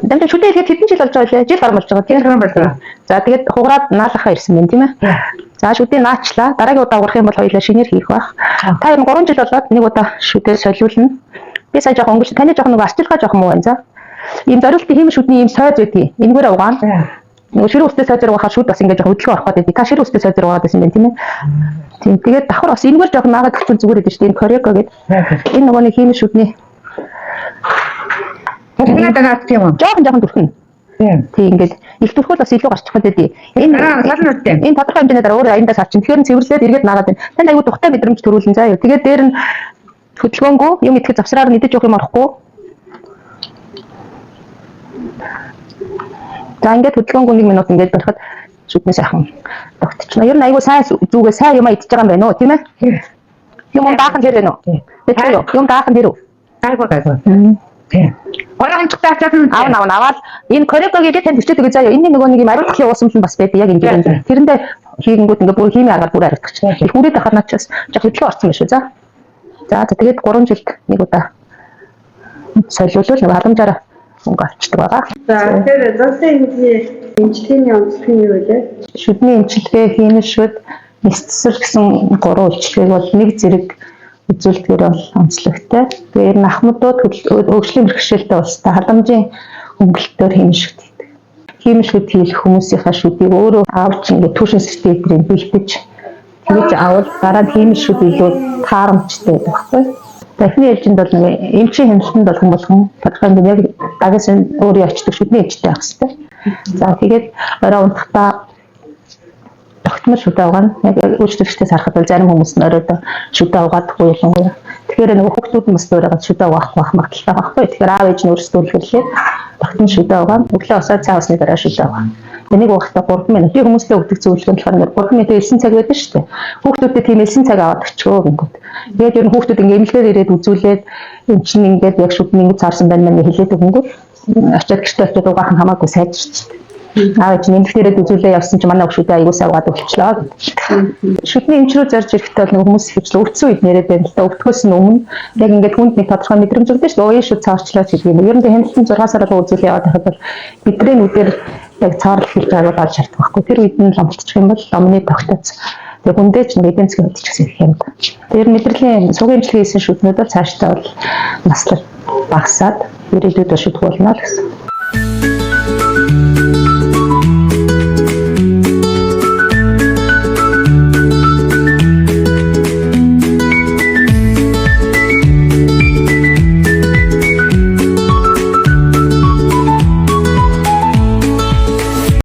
Дамжин шүдээ ихэд хэдэн жил болж байгаа лээ? Жил гарсан болж байгаа. Тийм байна. За тэгээд хугараад наалахаа ирсэн байна тийм ээ. За шүдээ наачлаа. Дараагийн удаа уурах юм бол хоёулаа шинээр хийх байх. Та ер нь 3 жил болоод нэг удаа шүдээ солиулна. Би сая жоохон өнгөрч таны жоохон нэг астилгаа жоохон муу байна за. Ийм зориултын хийм шүдний ийм сойз байдгийг. Энэгээр угаана. Нөгөө ширүү үстэй сойзор угаахаар шүд бас ингэж жоохон хөдөлгөөн орох гэдэг. Та ширүү үстэй сойзор угаад байсан байх тийм ээ. Тийм тэгээд давхар бас энэгээр жоохон наагаад өгчүүл зүгээр гэдэг чинь энэ корека гэдэг. Энэ нөгөө нэг хийм шүдний Тэрнээ тийм үү? жоохон дүрхэн. Тийм ингээд их төрхөл бас илүү гарчих гэдэг. Энэ тодорхой хэмжээний дараа өөр аяндаас авчин. Тэгэхээр цэвэрлээд эргээд наагаад байна. Танд аягүй тухтай мэдрэмж төрүүлэн заа юу. Тэгээд дээр нь хөдөлгөөнгөө юм идэхэд завсраар нэгдэж явах юм орохгүй. За ингээд хөдөлгөөнгөө 1 минут ингээд барихад шүднээ сайхан тогтчихно. Ер нь аягүй сайн зүгээ сайн юм идчихэж байгаа юм байна уу тийм ээ? Юм даах нь тэр байна уу? Тэгвэл юм даах нь тэр үү? Гайгүй. Тийм. Орон цогтаачаад аваад энэ корекогийн тань төчөөд өгөө заяа. Энэний нөгөө нэг юм ариутгын уусамж нь бас байдаг яг энэ дээр. Тэрэндээ хийгэнгүүт ингээ бүр химийн аргаар бүр аригдчих. Их үрээд ахад начаас жоо хөдлөө орсон байх шүү. За тэгээд 3 жилд нэг удаа солиулвал нэг халамжаараа мөнгө авчдаг байгаа. За тэгэхээр засын эмчилгээний онцлог нь юу вэ? Шүдний эмчилгээ хийх шүд нэстсэл гэсэн 3 үйлчлэгийг бол нэг зэрэг үзүүлдгээр бол онцлогтой. Тэгээд энэ ахмадууд хөгжлийн бэрхшээлтэй улстай халамжийн хөнгөлөлтөөр хэмжигддэг. Хэмжигд хийх хүмүүсийнхаа шүдийг өөрөө авч ингээд түүшин системээр бэлтэж тэгж авал дараа нь хэмжигд илүү таарамжтай байдаг байхгүй. Дахны ээлжинд бол эмчийн хэмжлэнд болгон тодорхой юм яг дагаас өөрөө очдог шүдний ээлжтэй байх хэрэгтэй. За тэгээд орой унтахтаа тогтмол шүдэ угаана. Яг үйлчлэгчдээс харахад бол зарим хүмүүс нь оройдоо шүдэ угаадаг ялангуяа. Тэгэхээр нөгөө хүүхдүүд нь бас өөрөөгөө шүдэ угаахгүй байх магадaltaй байхгүй. Тэгэхээр аав ээж нь өөрсдөө үлгэрлээ тогтмол шүдэ угаана. Өглөө усаа цаа усны дараа шүдэ угаана. Энийг угахдаа 3 минут. Би хүмүүстэй өгдөг зөвлөгөө нь болохоор 3 минут 9 цаг байдаг шүү дээ. Хүүхдүүдэд тийм 9 цаг аваад өчгөө гингүүд. Тэгээд ер нь хүүхдүүд ингээ эмнэлгээр ирээд үзүүлээд энэ чинь ингээд яг шүдний ингэ цаарсан байна мэн хэлээд өгөнгүүд очиад гэртээ очиод угаах нь хамаагүй сайжирч. Аавч нэмэлтээрээ үзүүлээ явсан чинь манай шүдэ аягуусаа угаад өгчлөө гэдэг. Шүдний эмч рүү зорж ирэхдээ бол хүмүүс ихвчлээ өвдсөн үед нэрээд байна л да. Өвдөхөөс өмнө яг ингээд хүнд нэг тодорхой мэдрэмж өгдөө шүү дээ. Ууя шүд цаарчлаа гэдэг юм. Ер нь хяналтын 6 сараа үзүүлээ яваад байхад бол бидний нүдээр яг цаарлах хэрэг байгуул олж шаарддаг байхгүй. Тэр үед нь ломтчих юм бол ломны тогтоц. Тэгээ хүндээ ч нэг эдийн засгийн хөдөлж гэсэн юм. Тэр мэдрэлийн цугийн эмчилгээ хийсэн шүднүүд бол цаашдаа бол наслал багасаад ирээдүйд шүдэх болно л гэсэн.